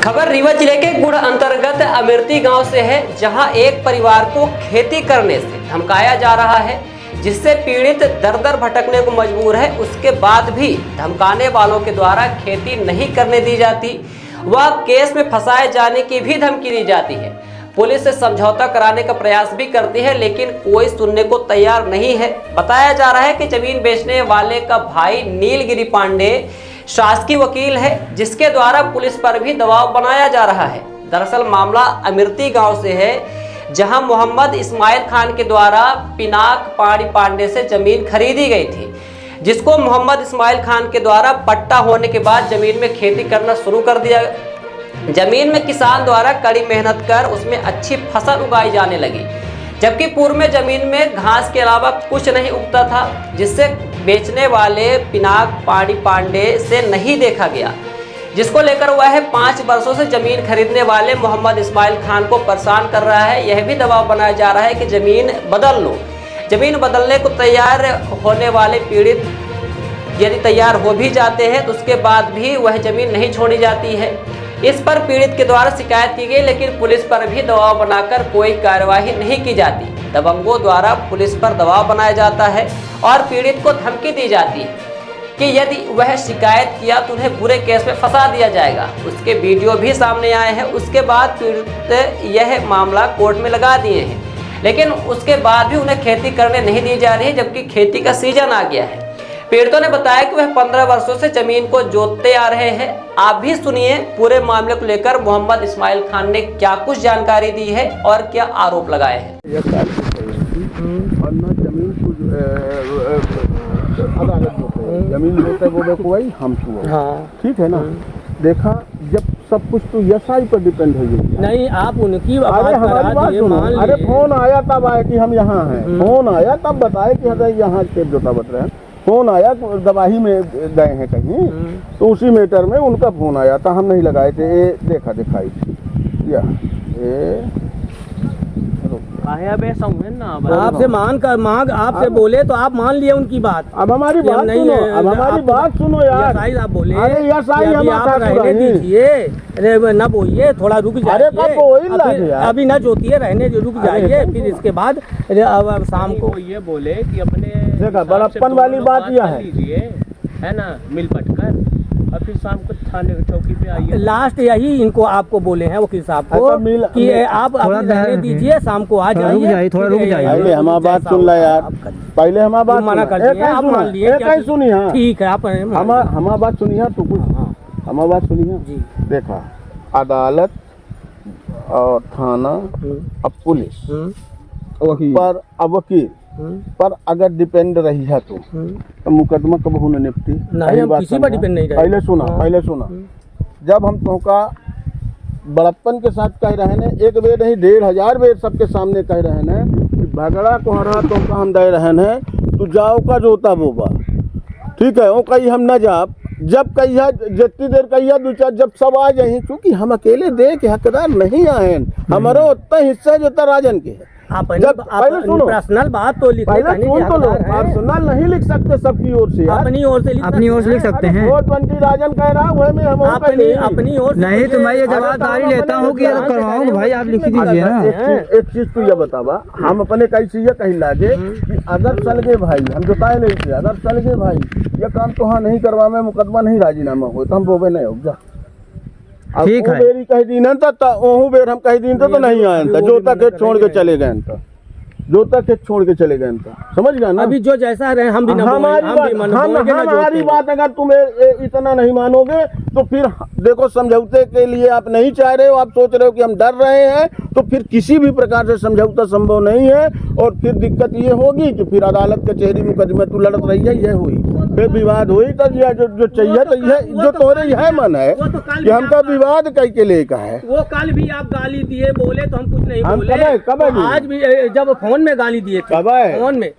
खबर रीवा जिले के गुड़ अंतर्गत अमृति गांव से है, जहां एक परिवार को खेती करने से धमकाया जा रहा है, जिससे पीड़ित दर दर भटकने को मजबूर है। उसके बाद भी धमकाने वालों के द्वारा खेती नहीं करने दी जाती, वह केस में फंसाए जाने की भी धमकी दी जाती है। पुलिस से समझौता कराने का प्रयास भी करती है, लेकिन कोई सुनने को तैयार नहीं है। बताया जा रहा है कि जमीन बेचने वाले का भाई नीलगिरी पांडे शासकीय वकील है, जिसके द्वारा पुलिस पर भी दबाव बनाया जा रहा है। दरअसल मामला अमृति गांव से है, जहां मोहम्मद इस्माइल खान के द्वारा पिनाक पाड़ी पांडे से जमीन खरीदी गई थी, जिसको मोहम्मद इस्माइल खान के द्वारा पट्टा होने के बाद जमीन में खेती करना शुरू कर दिया। जमीन में किसान द्वारा कड़ी मेहनत कर उसमें अच्छी फसल उगाई जाने लगी, जबकि पूर्व में जमीन में घास के अलावा कुछ नहीं उगता था, जिससे बेचने वाले पिनाक पाड़ी पांडे से नहीं देखा गया, जिसको लेकर वह 5 वर्षों से जमीन खरीदने वाले मोहम्मद इस्माइल खान को परेशान कर रहा है। यह भी दबाव बनाया जा रहा है कि जमीन बदल लो। जमीन बदलने को तैयार होने वाले पीड़ित यदि तैयार हो भी जाते हैं तो उसके बाद भी वह जमीन नहीं छोड़ी जाती है। इस पर पीड़ित के द्वारा शिकायत की गई, लेकिन पुलिस पर भी दबाव बनाकर कोई कार्रवाई नहीं की जाती। दबंगों द्वारा पुलिस पर दबाव बनाया जाता है और पीड़ित को धमकी दी जाती है कि यदि वह शिकायत किया तो उन्हें बुरे केस में फंसा दिया जाएगा। उसके वीडियो भी सामने आए हैं। उसके बाद पीड़ित यह मामला कोर्ट में लगा दिए हैं, लेकिन उसके बाद भी उन्हें खेती करने नहीं दी जा रही है, जबकि खेती का सीजन आ गया है। पीड़ितों ने बताया कि वह 15 वर्षों से जमीन को जोतते आ रहे हैं। आप भी सुनिए पूरे मामले को लेकर मोहम्मद इस्माइल खान ने क्या कुछ जानकारी दी है और क्या आरोप लगाए हैं। जमीन होता है वो देखो भाई हम छुआ, हाँ। ठीक है ना। देखा जब सब कुछ तो यसाई पर डिपेंड हो गई नहीं, आप उनकी अरे हमारी बात सुनो। अरे फोन आया तब आया कि हम यहाँ हैं, फोन आया तब बताए कि हमें यहाँ खेत जोता बत रहे हैं। फोन आया दवाही में गए हैं कहीं, तो उसी मैटर में उनका फोन आया था, हम नहीं लगाए थे। ये देखा दिखाई थी या आपसे मांग आपसे बोले तो आप मान लिए उनकी बात। अब हमारी बात नहीं सुनो, अब हमारी बात सुनो यार। आप बोले अरे यसाई आप रहने दीजिए, अरे न बोलिए, थोड़ा रुक जाइए। अभी न जोतिए, रहने रुक जाइए, फिर इसके बाद अब शाम को ये बोले कि अपने देखा बड़प्पन वाली बात यह है ना, मिल पटकर और फिर शाम को थाने चौकी पे आइए। लास्ट यही इनको आपको बोले हैं वकील साहब को कि आप रहने दीजिए, शाम को आ जाइए, थोड़ा रुक जाइए। हमारी बात सुन ला यार, पहले हमारी बात मना कर दिया, आप मान लिए, सुनी है, ठीक है। आप हमारी बात सुनी है तो कुछ हमारी बात सुनी है जी। देखा अदालत और थाना अब पुलिस पर अब वकील पर अगर डिपेंड रही है तो मुकदमा कब होने निपटी नहीं, हम किसी पर डिपेंड नहीं। पहले सुना जब हम तुमका बड़प्पन के साथ कह रहे हैं, एक बेर नहीं 1500 बेर सबके सामने कह रहे हैं कि भगड़ा को हरा तुमका हम दे रहे हैं, तो जाओ का जोता बोबा, ठीक है। वो कही हम न जाब, जब कहिया जितनी देर कहिया दो चार, जब सब आ जाए, क्योंकि हम अकेले दे के हकदार नहीं आए, हमारा उतना हिस्सा जो राजन के है। पर्सनल बात तो लिख पर्सनल नहीं लिख सकते सबकी ओर से, अपनी ओर से लिख सकते हैं। 420 राजन कह रहा हूँ मैं, हम अपनी ओर नहीं तो मैं ये जवाबदारी लेता हूँ कि करवाऊँ भाई, आप लिख दीजिए ना। एक चीज तो ये बतावा, हम अपने कैसी ये कही लागे कि अगर चल गए भाई, हम जोताए नहीं थे, अगर चल गए भाई ये काम तो हाँ नहीं करवा में मुकदमा नहीं राजीनामा हो तो हम बोबे नहीं हो जा। ठीक है, बेरी कह दी ना ओहू बेर हम कह दी तो नहीं आए, जो तक छोड़ के चले गए, जो तक छोड़ के चले गए, समझ गए ना। अभी जो जैसा रहे हम भी हमारी बात अगर तुम्हें इतना नहीं मानोगे तो फिर देखो, समझौते के लिए आप नहीं चाह रहे हो, आप सोच रहे हो कि हम डर रहे हैं, तो फिर किसी भी प्रकार से समझौता संभव नहीं है। और फिर दिक्कत ये होगी कि फिर अदालत कचहरी मुकदमे तू लड़त रही है, ये हुई फिर विवाद हुई, तो जो चाहिए तो यह जो तोरे यह मन है कि हमका विवाद कह के लेकर है। वो कल भी आप गाली दिए, बोले तो हम कुछ नहीं बोले। कब आज भी जब फोन में गाली दिए थे, फोन में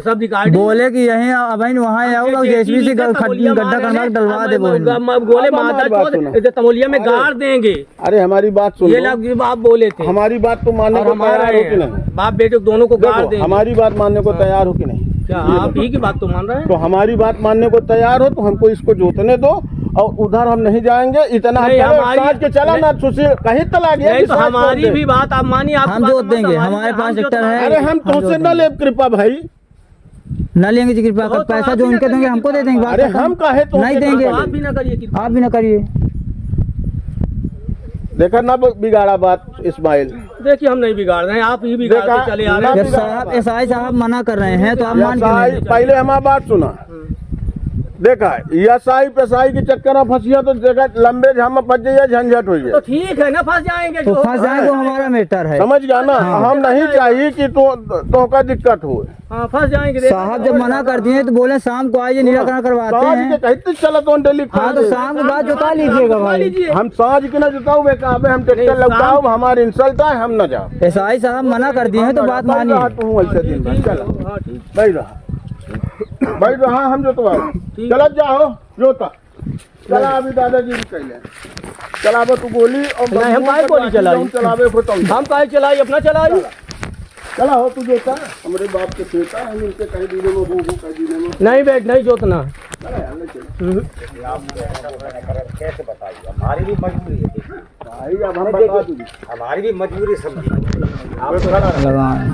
सब रिकॉर्ड बोले कि यही अब वहाँ आओ, जेसीबी से गड्ढा करना डलवा दे, बोले माता तमोलिया में गाड़ देंगे। अरे हमारी बात सुनो, ये लोग आप बोले थे, हमारी बात तो मानने को तैयार हो कि नहीं? बाप बेटे दोनों को गाड़ देंगे। हमारी बात मानने को तैयार हो कि नहीं? क्या आप ही की बात तो मान रहे हैं? तो हमारी बात मानने को तैयार हो तो हमको इसको जोतने दो, और उधर हम नहीं जाएंगे, इतना हम नहीं, चले, हमारी- साथ के चला ना सुशील कहीं तला गया नहीं कि तो साथ हमारी छोड़ दे। भी बात आप मानिए, आप हम जोत देंगे, हमारे पास ट्रैक्टर है। अरे हम तुमसे न ले कृपा भाई, न लेंगे जी कृपया कर, पैसा जो उनके देंगे हमको दे देंगे। बात अरे खत्म। हम काहे तुमसे नहीं देंगे, आप भी ना करिए कृपा। आप भी ना करिए। देखा ना बिगाड़ा बात इस्माइल। देखिए हम नहीं बिगाड़ रहे हैं, आप ही बिगाड़ते देखा, चले आ रहे ना हैं। जब साहब एसआई साहब मना कर रहे हैं तो आप मान क्यों यसाई, नहीं? पहले हमारी बात सुना, देखा यसाई पेशाई के चक्कर में फंसिया तो देखा लंबे झाम फंस जाइए, झंझट हो तो जाए, ठीक है ना, फंस जाएंगे तो जो फंस जाए, वो हमारा मैटर है। समझ गया ना। हम नहीं चाहिए कि तो का दिक्कत हो। हाँ फंस जाएंगे। साहब जब मना कर दिए तो बोले शाम को आइए, निराकरण करवाते साँझ के हैं। कहते चला तो डेली हाँ तो शाम के बाद जुटा लीजिएगा भाई। हम साँझ के ना जुटाओ बेकाबे, हम ट्रैक्टर लगाओ, हमारे इंसल्ट है, हम न जाओ। एसआई साहब मना कर दिए हैं तो बात बैठ रहा मानिए। तू ऐसे दिन भर, चला हाँ ठीक। बैठ रहा हम जोतवा, चला जाओ जोता, चला अभी दादाजी भी कहले चलाबो तू गोली और नहीं, हम काहे गोली चलाई? चलावे फिर तुम हम काहे चलाई, अपना चलाई। चला हो तू जोता, हमारे बाप के बेटा हम इनके कहीं दीने में वो कहीं दीने में नहीं बैठ, नहीं जोतना। चला यार ले चल कैसे बताइए, हमारी भी मजबूरी है, भाई अब हम बता दूंगी हमारी भी मजबूरी समझिए। आप खड़ा रहो। लगाएं। ये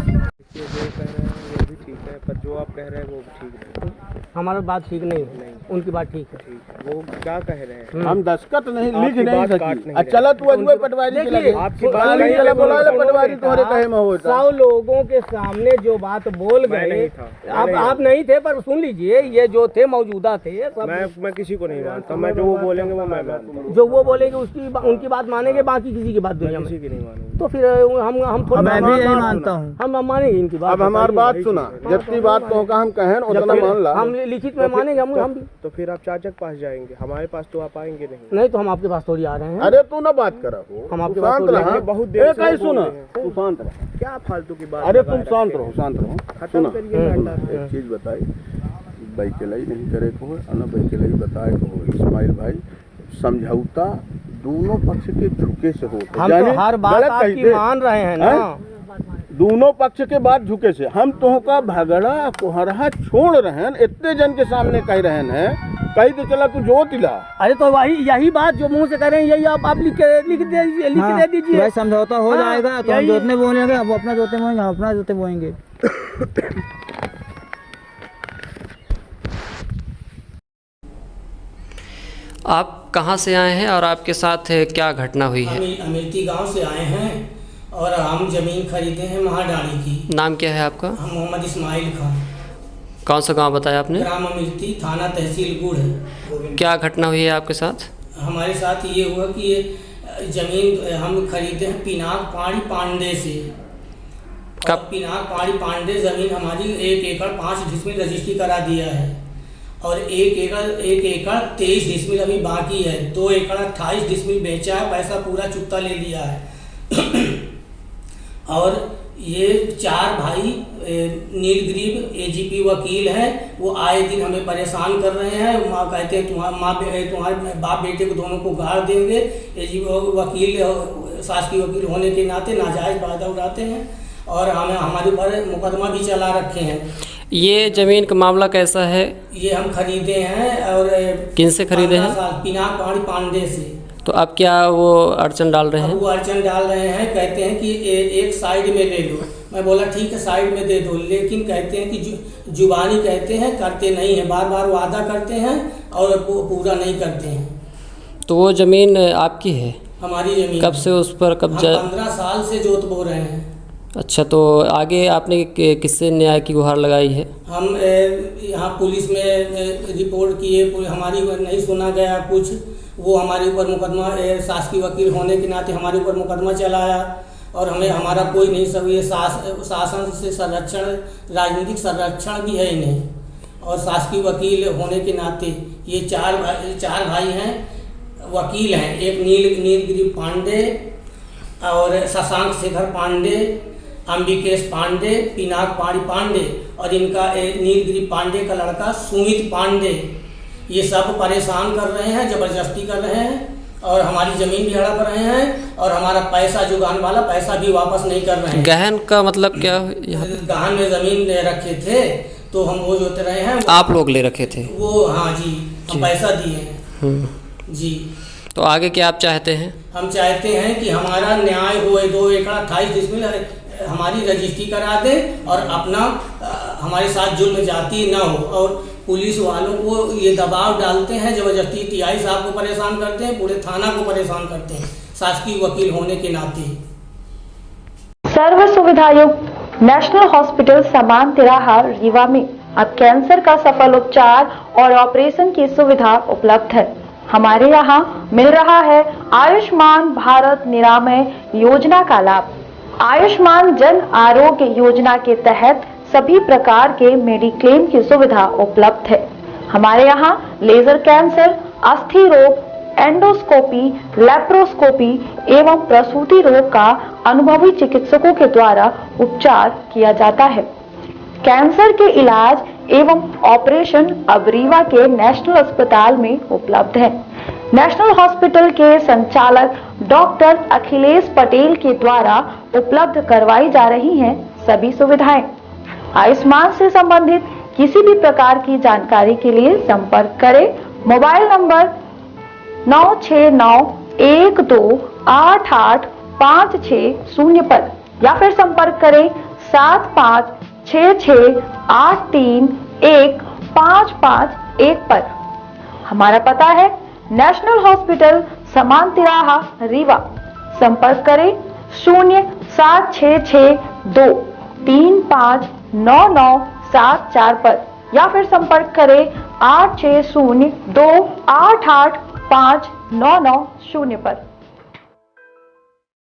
जो कह रहे हैं वो भी ठीक है, पर जो आप कह रहे हैं वो ठीक नहीं। हमारा बात ठीक नहीं है, उनकी बात ठीक है। ठीक है, वो क्या कह रहे हैं? हम दस्खत नहीं लिख आपकी नहीं बात काट सकी। नहीं अच्छा, चला तू अजूबे पटवारी के देखिए, लगे, आपकी बात गाली नहीं चला है, बोला सुनो, पटवारी सुनो, तुम्हारे कहे में होता। 100 लोगों के सामने जो बात बोल मैं गए, नहीं था, मैं आप नहीं थे, पर सुन लीजिए, ये जो थे मौजूदा थे सब। मैं किसी को नहीं मानता, मैं जो वो बोलेंगे वो मैं मानूंगा, जो वो बोलेंगे उनकी बात मानेंगे, बाकी किसी की बात दुनिया में। किसी की नहीं मानूंगा। तो फिर हम थोड़ा मैं भी यही मानता हूँ। हम मानेंगे इनकी बात। अब हमारी बात सुना, जितनी बात तो का हम कहें उतना मान ला। हम लिखित में मानेंगे, हम भी तो फिर आप चाचक पास जाएंगे, हमारे पास तो आप आएंगे नहीं। नहीं तो हम आपके पास थोड़ी आ रहे हैं। अरे तू ना बात करा, हम आपके तू शांत बात रहा, तो बहुत देर एक से ही वो सुना, बोल रहे हैं। तू शांत रहा। क्या फालतू की बात अरे लगाए तुम शांत रखे रहो, हैं? शांत रहो। खत्म सुना, करिए नाटक। एक चीज बताई, बैकेलाई नहीं करे को है, और ना बैकेलाई बताए को है। इस्माइल भाई, समझौता दोनों पक्ष के झुके से होता है। हम यानी तो हर बात गलत आपकी कहते, मान रहे हैं ना। हैं? दोनों पक्ष के बाद झुके से हम तो का झगड़ा कोहरा छोड़ रहे हैं, इतने जन के सामने कह रहे हैं, कही तो चला तू जोत ला। अरे तो यही बात जो मुंह से कह रहे हैं, यही आप लिख हाँ, दे दीजिए। भाई समझौता हो हाँ, जाएगा तो हम यही- जोतने बोलेंगे, हम अपना जोते बोएंगे, हम अपना जोते बोएंगे। आप कहाँ से आए हैं और आपके साथ क्या घटना हुई है? हम अमेठी गांव से आए हैं और हम ज़मीन खरीदे हैं महाडाणी की। नाम क्या है आपका? हम मोहम्मद इस्माइल खान, कौन सा गांव बताया आपने? ग्राम अमेठी, थाना तहसील गुड़ है। क्या घटना हुई है आपके साथ? हमारे साथ ये हुआ कि ये ज़मीन हम खरीदे हैं पिनाक पहाड़ी पांडे से। कब? और पिनाक पहाड़ी पांडे ज़मीन हमारी 1 एकड़ 5 डिसमिल रजिस्ट्री करा दिया है और 1 एकड़ 23 डिसमिल अभी बाकी है। 2 एकड़ 28 डिसमिल बेचा है, पैसा पूरा चुकता ले लिया है। और ये 4 भाई नीलगिरी एजीपी वकील हैं, वो आए दिन हमें परेशान कर रहे हैं। माँ कहते हैं तुम्हारे बाप बेटे को दोनों को गाड़ देंगे। एजीपी वकील शासकीय वकील होने के नाते नाजायज़ फायदा उठाते हैं और हमें हमारे ऊपर मुकदमा भी चला रखे हैं। ये ज़मीन का मामला कैसा है? ये हम खरीदे हैं और किन से खरीदे हैं? 15 साल पिनाक पहाड़ी पांडे से। तो अब क्या वो अड़चन डाल रहे अब हैं? वो अड़चन डाल रहे हैं, कहते हैं कि एक साइड में ले लो। मैं बोला ठीक है साइड में दे दो, लेकिन कहते हैं कि जुबानी कहते हैं, करते नहीं हैं। बार बार वादा करते हैं और पूरा नहीं करते हैं। तो वो ज़मीन आपकी है? हमारी ज़मीन कब से उस पर हम कब्जा? 15 साल से जोत बो रहे हैं। अच्छा, तो आगे आपने किससे न्याय की गुहार लगाई है? हम यहाँ पुलिस में रिपोर्ट किए, हमारी नहीं सुना गया कुछ। वो हमारे ऊपर मुकदमा, शासकीय वकील होने के नाते हमारे ऊपर मुकदमा चलाया और हमें हमारा कोई नहीं सब ये शासन से संरक्षण, राजनीतिक संरक्षण भी है इन्हें। और शासकीय वकील होने के नाते ये चार भाई हैं, वकील हैं। एक नीलगिरी पांडे और शशांक शेखर पांडे, अंबिकेश पांडे, पिनाक पहाड़ी पांडे और इनका नीलगिरी पांडे का लड़का सुमित पांडे। ये सब परेशान कर रहे हैं, जबरदस्ती कर रहे हैं और हमारी ज़मीन भी हड़प रहे हैं और हमारा पैसा, जुगान वाला पैसा भी वापस नहीं कर रहे हैं। गहन का मतलब क्या है यहाँ पे? गहन में ज़मीन ले रखे थे तो हम वो जोत रहे हैं। आप लोग ले रखे थे? वो हाँ जी, हम पैसा दिए हैं। जी। तो आगे क्या आप चाहते हैं? हम चाहते हैं कि हमारा न्याय हो, 2 एकड़ 28 डिसमिल हमारी रजिस्ट्री करा दें और अपना हमारे साथ जुल्म जाती ना हो। और पुलिस वालों को ये दबाव डालते हैं, जबरदस्ती टीआई साहब को परेशान करते हैं, पूरे थाना को परेशान करते हैं शासकीय वकील होने के नाते। सर्व सुविधायुक्त नेशनल हॉस्पिटल समान तिराहा रीवा में अब कैंसर का सफल उपचार और ऑपरेशन की सुविधा उपलब्ध है। हमारे यहाँ मिल रहा है आयुष्मान भारत निरामय योजना का लाभ। आयुष्मान जन आरोग्य योजना के तहत सभी प्रकार के मेडिक्लेम की सुविधा उपलब्ध है। हमारे यहाँ लेजर कैंसर, अस्थि रोग, एंडोस्कोपी, लेप्रोस्कोपी एवं प्रसूति रोग का अनुभवी चिकित्सकों के द्वारा उपचार किया जाता है। कैंसर के इलाज एवं ऑपरेशन अब रीवा के नेशनल अस्पताल में उपलब्ध है। नेशनल हॉस्पिटल के संचालक डॉक्टर अखिलेश पटेल के द्वारा उपलब्ध करवाई जा रही हैं सभी सुविधाएं। आयुष्मान से संबंधित किसी भी प्रकार की जानकारी के लिए संपर्क करें मोबाइल नंबर 9691288560 पर या फिर संपर्क करें 7566831551 पर। हमारा पता है नेशनल हॉस्पिटल समान तिराहा रीवा। संपर्क करें 07662359974 पर या फिर संपर्क करें 8602885990 पर।